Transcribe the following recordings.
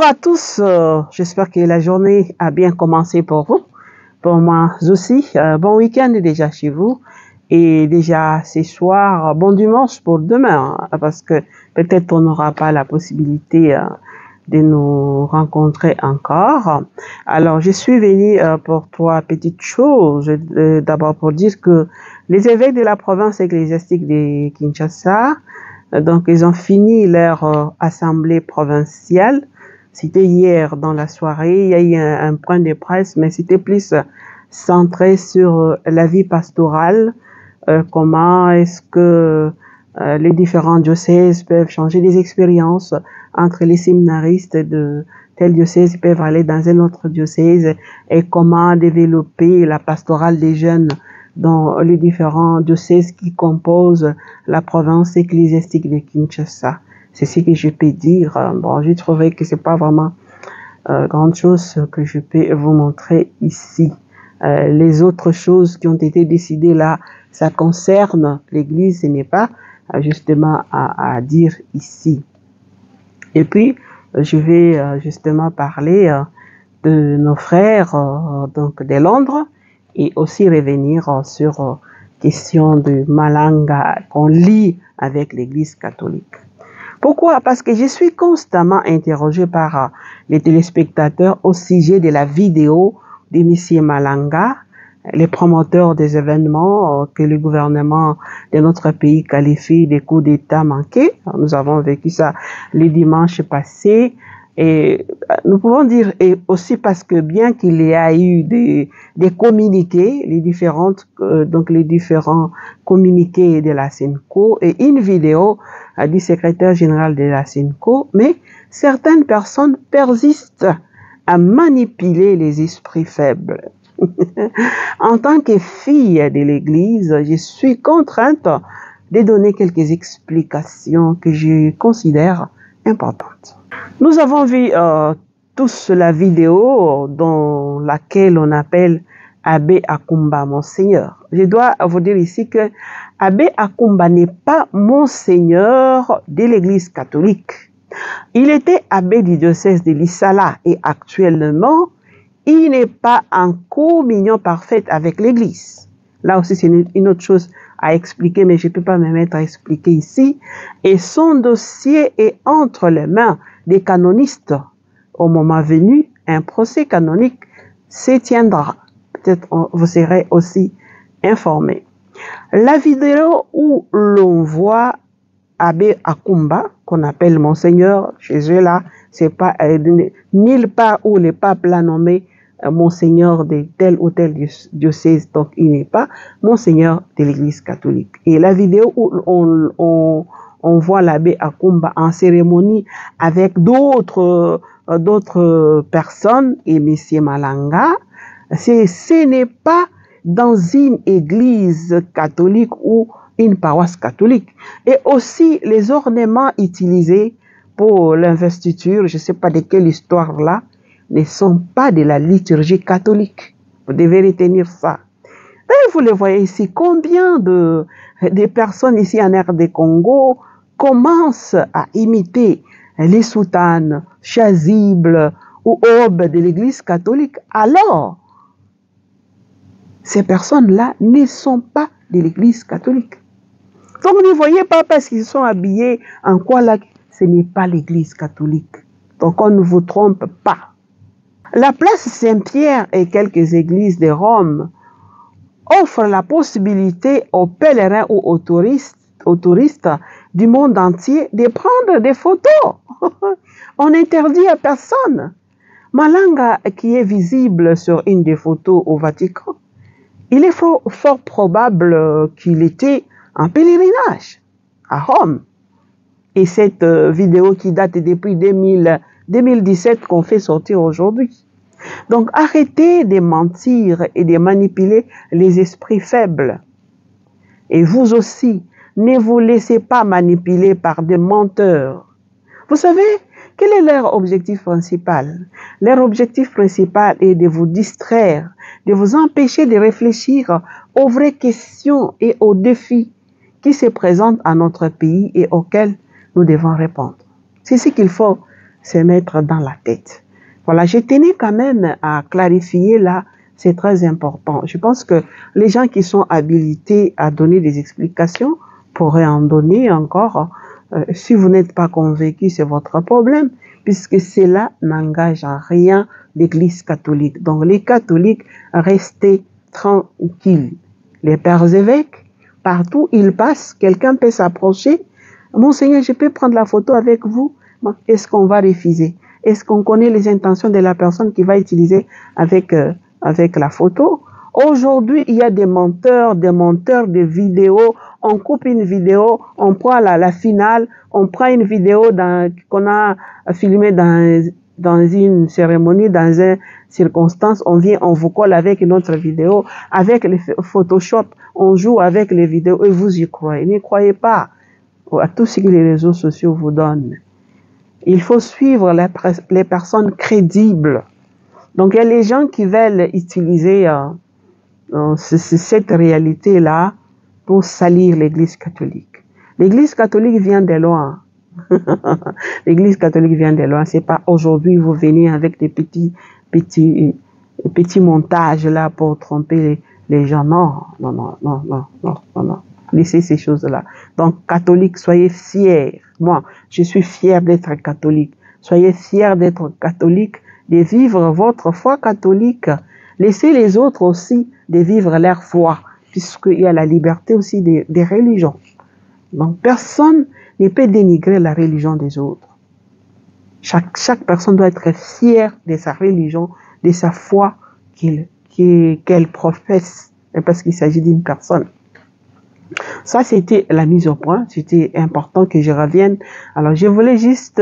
Bonjour à tous, j'espère que la journée a bien commencé pour vous. Pour moi aussi, bon week-end déjà chez vous. Et déjà ce soir, bon dimanche pour demain, hein, parce que peut-être on n'aura pas la possibilité de nous rencontrer encore. Alors, je suis venue pour trois petites choses. D'abord pour dire que les évêques de la province ecclésiastique de Kinshasa, donc ils ont fini leur assemblée provinciale. C'était hier dans la soirée, il y a eu un point de presse, mais c'était plus centré sur la vie pastorale, comment est-ce que les différents diocèses peuvent changer des expériences entre les séminaristes de tel diocèse peuvent aller dans un autre diocèse et comment développer la pastorale des jeunes dans les différents diocèses qui composent la province ecclésiastique de Kinshasa. C'est ce que je peux dire. Bon, j'ai trouvé que c'est pas vraiment grande chose que je peux vous montrer ici. Les autres choses qui ont été décidées là, ça concerne l'Église, ce n'est pas justement à dire ici. Et puis, je vais justement parler de nos frères donc de Londres et aussi revenir sur question de Malanga qu'on lit avec l'Église catholique. Pourquoi? Parce que je suis constamment interrogée par les téléspectateurs au sujet de la vidéo de M. Malanga, les promoteurs des événements que le gouvernement de notre pays qualifie de coups d'État manqués. Nous avons vécu ça le dimanche passé. Et nous pouvons dire, et aussi parce que bien qu'il y a eu des communiqués, les différents communiqués de la SENCO et une vidéo du secrétaire général de la SENCO, mais certaines personnes persistent à manipuler les esprits faibles. En tant que fille de l'Église, je suis contrainte de donner quelques explications que je considère importantes. Nous avons vu tous la vidéo dans laquelle on appelle Abbé Akumba Monseigneur. Je dois vous dire ici que Abbé Akumba n'est pas Monseigneur de l'Église catholique. Il était abbé du diocèse de l'Issala et actuellement, il n'est pas en communion parfaite avec l'Église. Là aussi, c'est une autre chose à expliquer, mais je ne peux pas me mettre à expliquer ici. Et son dossier est entre les mains des canonistes. Au moment venu, un procès canonique se tiendra. Peut-être vous serez aussi informés. La vidéo où l'on voit Abbé Akumba, qu'on appelle Monseigneur, chez eux là, c'est pas nulle part où le pape l'a nommé Monseigneur de tel ou tel diocèse, donc il n'est pas Monseigneur de l'Église catholique. Et la vidéo où on voit l'abbé Akumba en cérémonie avec d'autres personnes et M. Malanga, ce n'est pas dans une église catholique ou une paroisse catholique. Et aussi les ornements utilisés pour l'investiture, je ne sais pas de quelle histoire là, ne sont pas de la liturgie catholique. Vous devez retenir ça. Et vous le voyez ici, combien de personnes ici en RD Congo commencent à imiter les soutanes, chasubles ou aubes de l'Église catholique, alors ces personnes-là ne sont pas de l'Église catholique. Donc ne voyez pas parce qu'ils sont habillés en quoi là, ce n'est pas l'Église catholique. Donc on ne vous trompe pas. La place Saint-Pierre et quelques églises de Rome offrent la possibilité aux pèlerins ou aux touristes du monde entier de prendre des photos. On n'interdit à personne. Malanga, qui est visible sur une des photos au Vatican, il est fort probable qu'il était en pèlerinage à Rome. Et cette vidéo qui date depuis 2017 qu'on fait sortir aujourd'hui. Donc arrêtez de mentir et de manipuler les esprits faibles. Et vous aussi, ne vous laissez pas manipuler par des menteurs. Vous savez, quel est leur objectif principal? Leur objectif principal est de vous distraire, de vous empêcher de réfléchir aux vraies questions et aux défis qui se présentent à notre pays et auxquels nous devons répondre. C'est ce qu'il faut se mettre dans la tête. Voilà, je tenais quand même à clarifier là, c'est très important. Je pense que les gens qui sont habilités à donner des explications pourraient en donner encore. Si vous n'êtes pas convaincu, c'est votre problème, puisque cela n'engage en rien l'Église catholique. Donc les catholiques, restez tranquilles. Les pères évêques, partout ils passent, quelqu'un peut s'approcher. Monseigneur, je peux prendre la photo avec vous? Est-ce qu'on va refuser? Est-ce qu'on connaît les intentions de la personne qui va utiliser avec la photo? Aujourd'hui, il y a des monteurs de vidéos. On coupe une vidéo, on prend la finale, on prend une vidéo qu'on a filmée dans une cérémonie, dans une circonstance, on vient, on vous colle avec une autre vidéo, avec le Photoshop, on joue avec les vidéos et vous y croyez. Ne croyez pas à tout ce que les réseaux sociaux vous donnent. Il faut suivre les personnes crédibles. Donc, il y a les gens qui veulent utiliser cette réalité-là pour salir l'Église catholique. L'Église catholique vient de loin. L'Église catholique vient de loin. C'est pas aujourd'hui vous venez avec des petits montages là pour tromper les gens. Non. Laissez ces choses-là. Donc, catholique, soyez fiers. Moi, je suis fier d'être catholique. Soyez fiers d'être catholique, de vivre votre foi catholique. Laissez les autres aussi de vivre leur foi, puisqu'il y a la liberté aussi des religions. Donc, personne ne peut dénigrer la religion des autres. Chaque personne doit être fière de sa religion, de sa foi qu'elle professe, parce qu'il s'agit d'une personne. Ça, c'était la mise au point. C'était important que je revienne. Alors, je voulais juste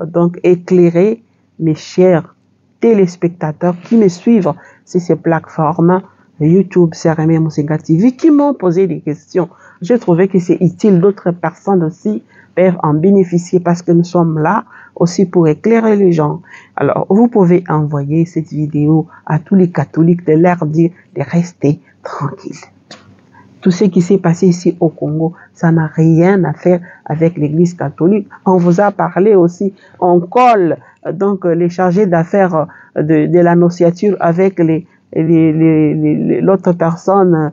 donc éclairer mes chers téléspectateurs qui me suivent sur ces plateformes YouTube, CRM, Musinga TV, qui m'ont posé des questions. J'ai trouvé que c'est utile. D'autres personnes aussi peuvent en bénéficier parce que nous sommes là aussi pour éclairer les gens. Alors, vous pouvez envoyer cette vidéo à tous les catholiques de leur dire de rester tranquilles. Tout ce qui s'est passé ici au Congo, ça n'a rien à faire avec l'Église catholique. On vous a parlé aussi, on colle donc les chargés d'affaires de l'annonciature avec l'autre personne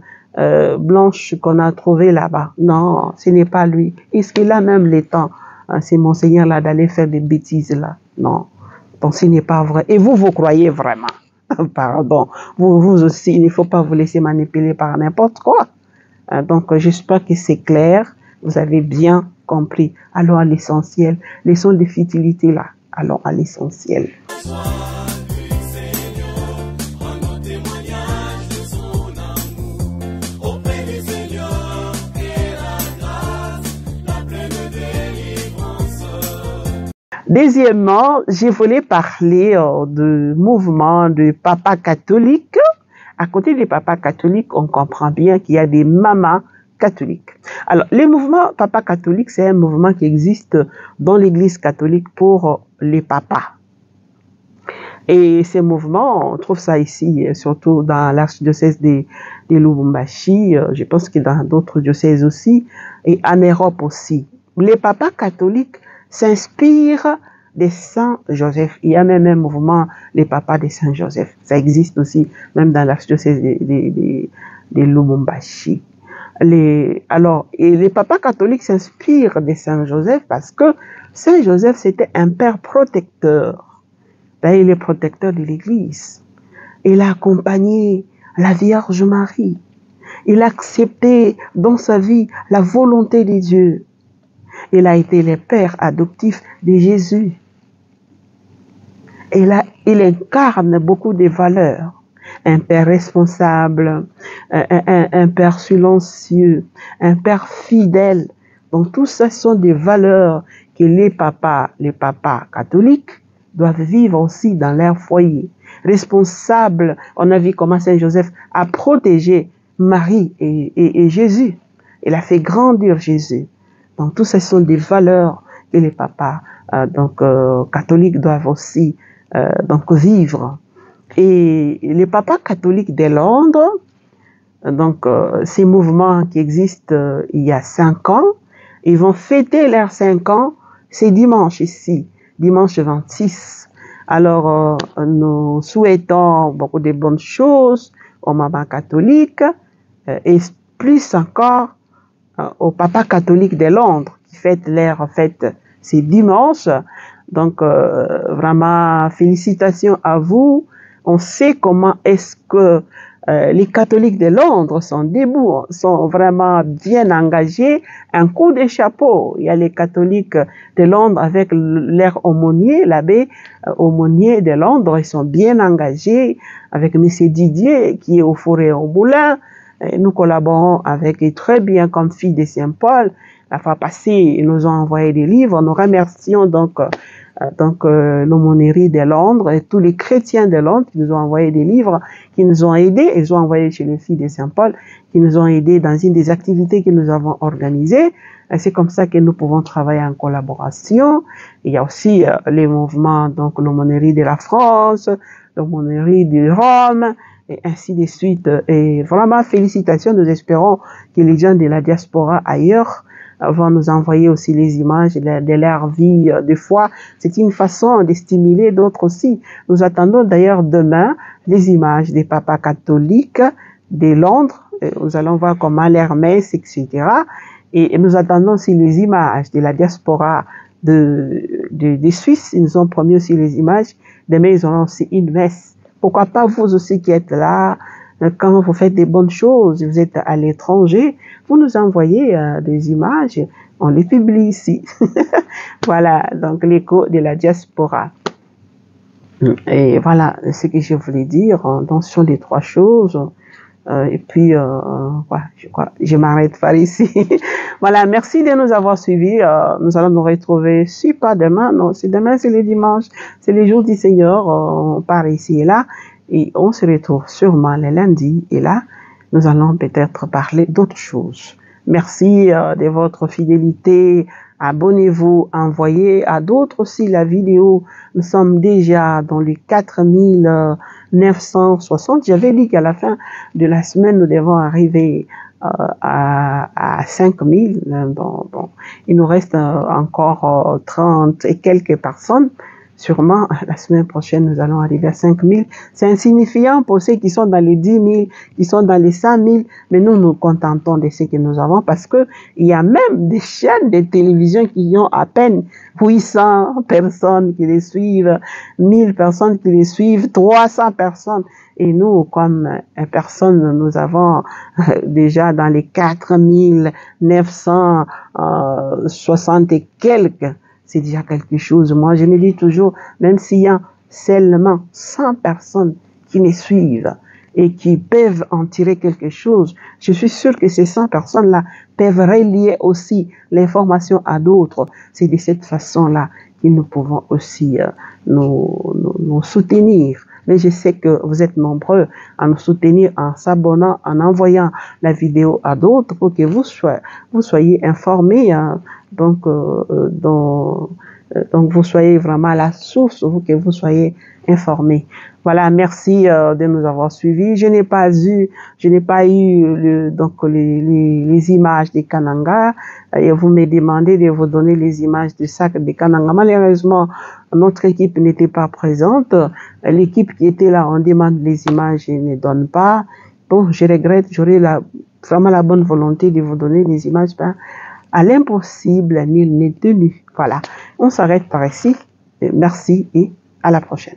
blanche qu'on a trouvée là-bas. Non, ce n'est pas lui. Est-ce qu'il a même le temps, c'est Monseigneur là, d'aller faire des bêtises là? Non. Donc ce n'est pas vrai. Et vous croyez vraiment? Pardon. Vous aussi, il ne faut pas vous laisser manipuler par n'importe quoi. Donc, j'espère que c'est clair. Vous avez bien compris. Allons à l'essentiel. Laissons les futilités là. Allons à l'essentiel. Deuxièmement, je voulais parler du mouvement de papa catholique. À côté des papas catholiques, on comprend bien qu'il y a des mamas catholiques. Alors, le mouvement papa catholique, c'est un mouvement qui existe dans l'Église catholique pour les papas. Et ces mouvements, on trouve ça ici, surtout dans l'archidiocèse de Lubumbashi, je pense que dans d'autres diocèses aussi, et en Europe aussi. Les papas catholiques s'inspirent de Saint Joseph. Il y a même un mouvement, les papas de Saint Joseph. Ça existe aussi, même dans l'archidiocèse de Lubumbashi. Alors, les papas catholiques s'inspirent de Saint Joseph parce que Saint Joseph, c'était un père protecteur. D'ailleurs, il est protecteur de l'Église. Il a accompagné la Vierge Marie. Il a accepté dans sa vie la volonté de Dieu. Il a été le père adoptif de Jésus. Il incarne beaucoup de valeurs. Un père responsable, un père silencieux, un père fidèle. Donc tout ça sont des valeurs que les papas catholiques doivent vivre aussi dans leur foyer. Responsable, on a vu comment Saint Joseph a protégé Marie et Jésus. Il a fait grandir Jésus. Donc tout ça sont des valeurs que les papas catholiques doivent aussi vivre. Et les papas catholiques de Londres, ces mouvements qui existent il y a 5 ans, ils vont fêter leurs 5 ans, c'est dimanche ici. dimanche 26. Alors, nous souhaitons beaucoup de bonnes choses aux mamans catholiques et plus encore au papa catholique de Londres qui fête leur fête ce dimanche. Donc, vraiment, félicitations à vous. On sait comment est-ce que les catholiques de Londres sont debout, sont vraiment bien engagés. Un coup de chapeau. Il y a les catholiques de Londres avec leur aumônier, l'abbé aumônier de Londres. Ils sont bien engagés avec M. Didier qui est au four et au moulin. Nous collaborons avec eux très bien comme filles de Saint-Paul. La fois passée, ils nous ont envoyé des livres. Nous remercions donc l'aumônerie de Londres et tous les chrétiens de Londres qui nous ont envoyé des livres, qui nous ont aidés. Ils ont envoyé chez les filles de Saint-Paul, qui nous ont aidés dans une des activités que nous avons organisées. C'est comme ça que nous pouvons travailler en collaboration. Il y a aussi les mouvements, donc l'aumônerie de la France, l'aumônerie de Rome, et ainsi de suite. Et vraiment, félicitations. Nous espérons que les gens de la diaspora ailleurs vont nous envoyer aussi les images de leur vie de foi. C'est une façon de stimuler d'autres aussi. Nous attendons d'ailleurs demain les images des papas catholiques de Londres. Nous allons voir comment leur messe, etc. Et nous attendons aussi les images de la diaspora des Suisses. Ils nous ont promis aussi les images. Demain, ils auront aussi une messe. Pourquoi pas vous aussi qui êtes là, quand vous faites des bonnes choses, vous êtes à l'étranger, vous nous envoyez des images, on les publie ici. Voilà, donc l'écho de la diaspora. Et voilà ce que je voulais dire. Donc, sur les trois choses. Et puis, je m'arrête par ici. Voilà, merci de nous avoir suivis. Nous allons nous retrouver, si pas demain, non, c'est demain, c'est le dimanche, c'est le jour du Seigneur, on part ici et là, et on se retrouve sûrement le lundi, et là, nous allons peut-être parler d'autres choses. Merci de votre fidélité. Abonnez-vous, envoyez à d'autres aussi la vidéo. Nous sommes déjà dans les 4960. J'avais dit qu'à la fin de la semaine, nous devons arriver à 5000. Bon, il nous reste encore 30 et quelques personnes. Sûrement, la semaine prochaine, nous allons arriver à 5000. C'est insignifiant pour ceux qui sont dans les 10 000, qui sont dans les 5 000, mais nous nous contentons de ce que nous avons parce que il y a même des chaînes de télévision qui ont à peine 800 personnes qui les suivent, 1000 personnes qui les suivent, 300 personnes. Et nous, comme personne, nous avons déjà dans les 4960 et quelques. C'est déjà quelque chose. Moi, je me dis toujours, même s'il y a seulement 100 personnes qui me suivent et qui peuvent en tirer quelque chose, je suis sûre que ces 100 personnes-là peuvent relier aussi l'information à d'autres. C'est de cette façon-là que nous pouvons aussi nous soutenir. Mais je sais que vous êtes nombreux à nous soutenir en s'abonnant, en envoyant la vidéo à d'autres pour que vous soyez informés. Hein. Donc, vous soyez vraiment la source, que vous soyez informés. Voilà, merci de nous avoir suivis. Je n'ai pas eu les images des Kananga. Et vous me demandez de vous donner les images du sac des Kananga. Malheureusement, notre équipe n'était pas présente. L'équipe qui était là, on demande les images et ne donne pas. Bon, je regrette, j'aurais vraiment la bonne volonté de vous donner les images. À l'impossible, nul n'est tenu. Voilà, on s'arrête par ici. Merci et à la prochaine.